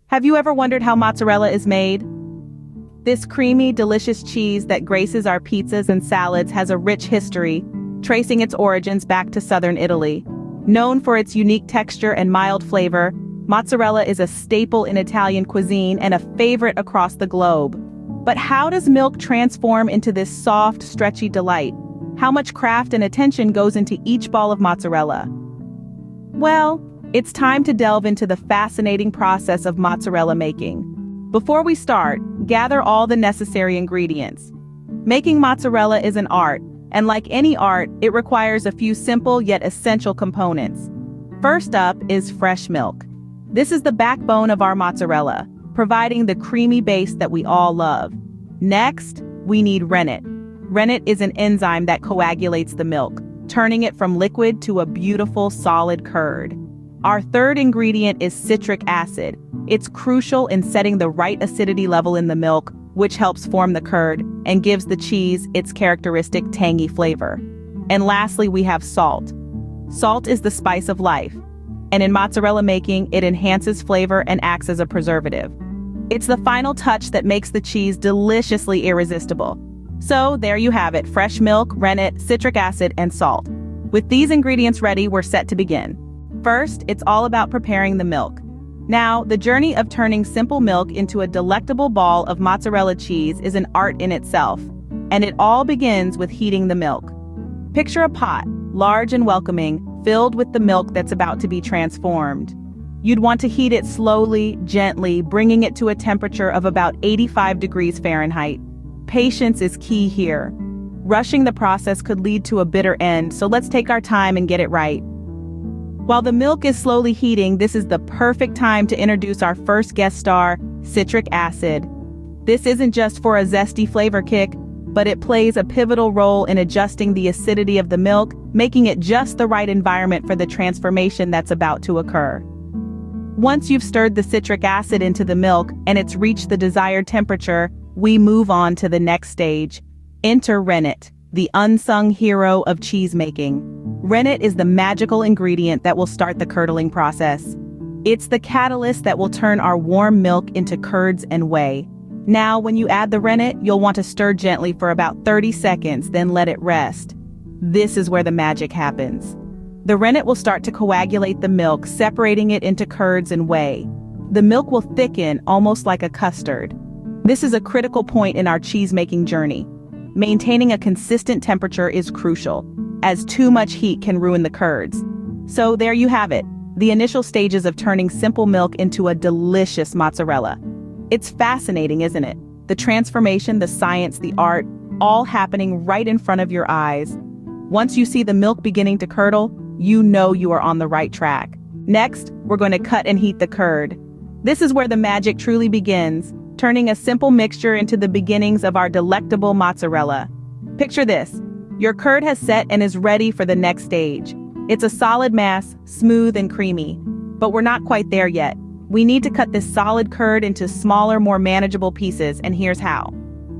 Have you ever wondered how mozzarella is made? This creamy, delicious cheese that graces our pizzas and salads has a rich history, tracing its origins back to southern Italy. Known for its unique texture and mild flavor, mozzarella is a staple in Italian cuisine and a favorite across the globe. But how does milk transform into this soft, stretchy delight? How much craft and attention goes into each ball of mozzarella? Well, it's time to delve into the fascinating process of mozzarella making. Before we start, gather all the necessary ingredients. Making mozzarella is an art, and like any art, it requires a few simple yet essential components. First up is fresh milk. This is the backbone of our mozzarella, providing the creamy base that we all love. Next, we need rennet. Rennet is an enzyme that coagulates the milk, turning it from liquid to a beautiful solid curd. Our third ingredient is citric acid. It's crucial in setting the right acidity level in the milk, which helps form the curd and gives the cheese its characteristic tangy flavor. And lastly, we have salt. Salt is the spice of life, and in mozzarella making, it enhances flavor and acts as a preservative. It's the final touch that makes the cheese deliciously irresistible. So there you have it, fresh milk, rennet, citric acid, and salt. With these ingredients ready, we're set to begin. First, it's all about preparing the milk. Now, the journey of turning simple milk into a delectable ball of mozzarella cheese is an art in itself, and it all begins with heating the milk. Picture a pot, large and welcoming, filled with the milk that's about to be transformed. You'd want to heat it slowly, gently, bringing it to a temperature of about 85 degrees Fahrenheit. Patience is key here. Rushing the process could lead to a bitter end, so let's take our time and get it right. While the milk is slowly heating, this is the perfect time to introduce our first guest star, citric acid. This isn't just for a zesty flavor kick, but it plays a pivotal role in adjusting the acidity of the milk, making it just the right environment for the transformation that's about to occur. Once you've stirred the citric acid into the milk and it's reached the desired temperature, we move on to the next stage. Enter rennet, the unsung hero of cheese making. Rennet is the magical ingredient that will start the curdling process. It's the catalyst that will turn our warm milk into curds and whey. Now, when you add the rennet, you'll want to stir gently for about 30 seconds, then let it rest. This is where the magic happens. The rennet will start to coagulate the milk, separating it into curds and whey. The milk will thicken almost like a custard. This is a critical point in our cheese-making journey. Maintaining a consistent temperature is crucial, as too much heat can ruin the curds. So there you have it, the initial stages of turning simple milk into a delicious mozzarella. It's fascinating, isn't it? The transformation, the science, the art, all happening right in front of your eyes. Once you see the milk beginning to curdle, you know you are on the right track. Next, we're going to cut and heat the curd. This is where the magic truly begins, turning a simple mixture into the beginnings of our delectable mozzarella. Picture this. Your curd has set and is ready for the next stage. It's a solid mass, smooth and creamy. But we're not quite there yet. We need to cut this solid curd into smaller, more manageable pieces, and here's how.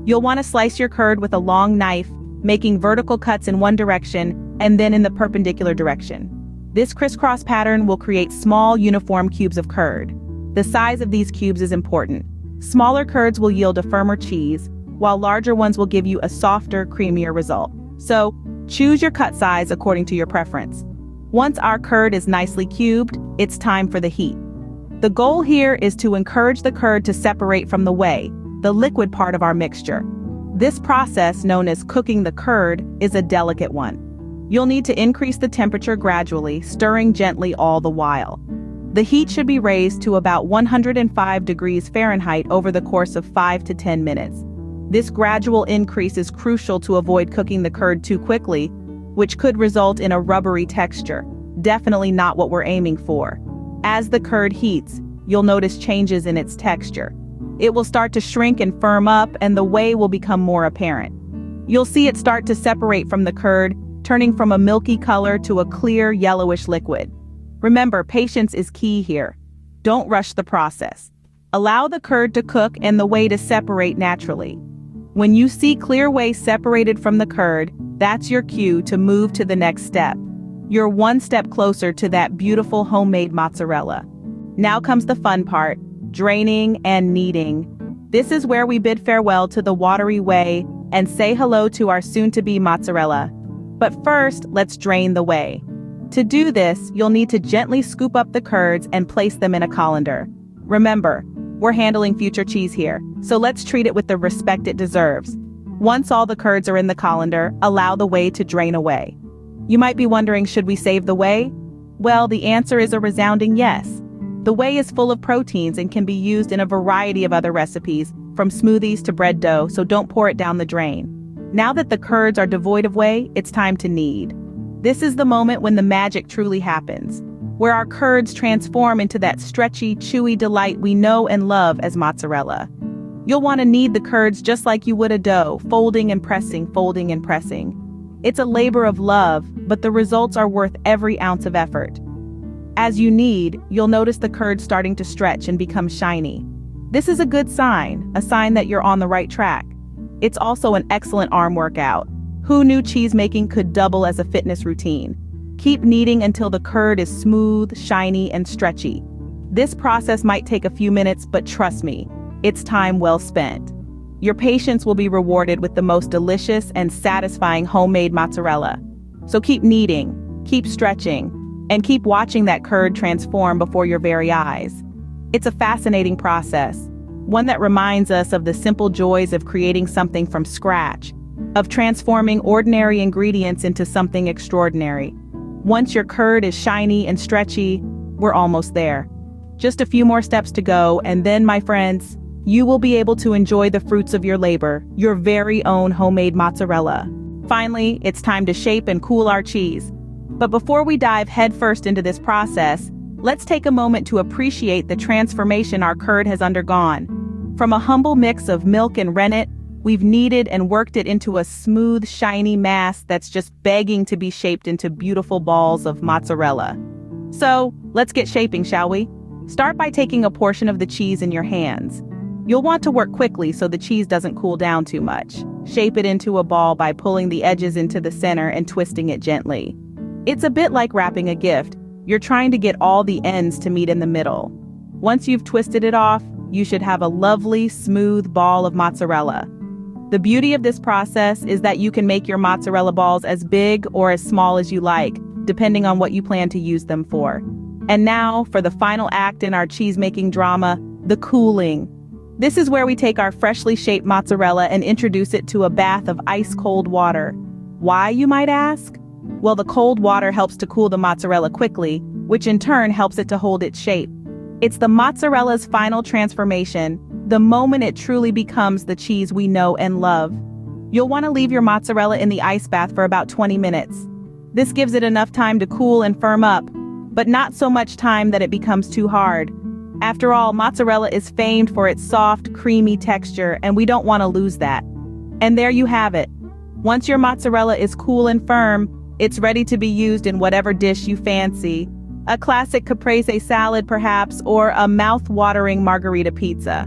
You'll want to slice your curd with a long knife, making vertical cuts in one direction and then in the perpendicular direction. This crisscross pattern will create small, uniform cubes of curd. The size of these cubes is important. Smaller curds will yield a firmer cheese, while larger ones will give you a softer, creamier result. So, choose your cut size according to your preference. Once our curd is nicely cubed, it's time for the heat. The goal here is to encourage the curd to separate from the whey, the liquid part of our mixture. This process, known as cooking the curd, is a delicate one. You'll need to increase the temperature gradually, stirring gently all the while. The heat should be raised to about 105 degrees Fahrenheit over the course of 5 to 10 minutes. This gradual increase is crucial to avoid cooking the curd too quickly, which could result in a rubbery texture. Definitely not what we're aiming for. As the curd heats, you'll notice changes in its texture. It will start to shrink and firm up, and the whey will become more apparent. You'll see it start to separate from the curd, turning from a milky color to a clear yellowish liquid. Remember, patience is key here. Don't rush the process. Allow the curd to cook and the whey to separate naturally. When you see clear whey separated from the curd, that's your cue to move to the next step. You're one step closer to that beautiful homemade mozzarella. Now comes the fun part, draining and kneading. This is where we bid farewell to the watery whey and say hello to our soon-to-be mozzarella. But first, let's drain the whey. To do this, you'll need to gently scoop up the curds and place them in a colander. Remember, we're handling future cheese here, so let's treat it with the respect it deserves. Once all the curds are in the colander, allow the whey to drain away. You might be wondering, should we save the whey? Well, the answer is a resounding yes. The whey is full of proteins and can be used in a variety of other recipes, from smoothies to bread dough, so don't pour it down the drain. Now that the curds are devoid of whey, it's time to knead. This is the moment when the magic truly happens, where our curds transform into that stretchy, chewy delight we know and love as mozzarella. You'll want to knead the curds just like you would a dough, folding and pressing, folding and pressing. It's a labor of love, but the results are worth every ounce of effort. As you knead, you'll notice the curds starting to stretch and become shiny. This is a good sign, a sign that you're on the right track. It's also an excellent arm workout. Who knew cheesemaking could double as a fitness routine? Keep kneading until the curd is smooth, shiny, and stretchy. This process might take a few minutes, but trust me, it's time well spent. Your patience will be rewarded with the most delicious and satisfying homemade mozzarella. So keep kneading, keep stretching, and keep watching that curd transform before your very eyes. It's a fascinating process, one that reminds us of the simple joys of creating something from scratch, of transforming ordinary ingredients into something extraordinary. Once your curd is shiny and stretchy, we're almost there. Just a few more steps to go, and then, my friends, you will be able to enjoy the fruits of your labor, your very own homemade mozzarella. Finally, it's time to shape and cool our cheese. But before we dive headfirst into this process, let's take a moment to appreciate the transformation our curd has undergone. From a humble mix of milk and rennet, we've kneaded and worked it into a smooth, shiny mass that's just begging to be shaped into beautiful balls of mozzarella. So, let's get shaping, shall we? Start by taking a portion of the cheese in your hands. You'll want to work quickly so the cheese doesn't cool down too much. Shape it into a ball by pulling the edges into the center and twisting it gently. It's a bit like wrapping a gift. You're trying to get all the ends to meet in the middle. Once you've twisted it off, you should have a lovely, smooth ball of mozzarella. The beauty of this process is that you can make your mozzarella balls as big or as small as you like, depending on what you plan to use them for. And now, for the final act in our cheese-making drama, the cooling. This is where we take our freshly shaped mozzarella and introduce it to a bath of ice-cold water. Why, you might ask? Well, the cold water helps to cool the mozzarella quickly, which in turn helps it to hold its shape. It's the mozzarella's final transformation, the moment it truly becomes the cheese we know and love. You'll want to leave your mozzarella in the ice bath for about 20 minutes. This gives it enough time to cool and firm up, but not so much time that it becomes too hard. After all, mozzarella is famed for its soft, creamy texture, and we don't want to lose that. And there you have it. Once your mozzarella is cool and firm, it's ready to be used in whatever dish you fancy. A classic caprese salad, perhaps, or a mouth-watering margherita pizza.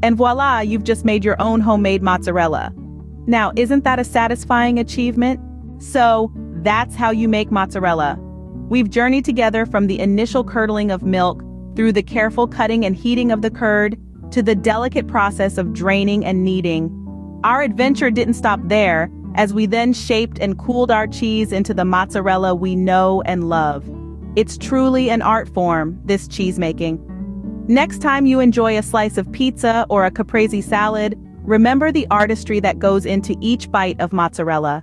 And voila, you've just made your own homemade mozzarella. Now, isn't that a satisfying achievement? So, that's how you make mozzarella. We've journeyed together from the initial curdling of milk, through the careful cutting and heating of the curd, to the delicate process of draining and kneading. Our adventure didn't stop there, as we then shaped and cooled our cheese into the mozzarella we know and love. It's truly an art form, this cheesemaking. Next time you enjoy a slice of pizza or a caprese salad, remember the artistry that goes into each bite of mozzarella.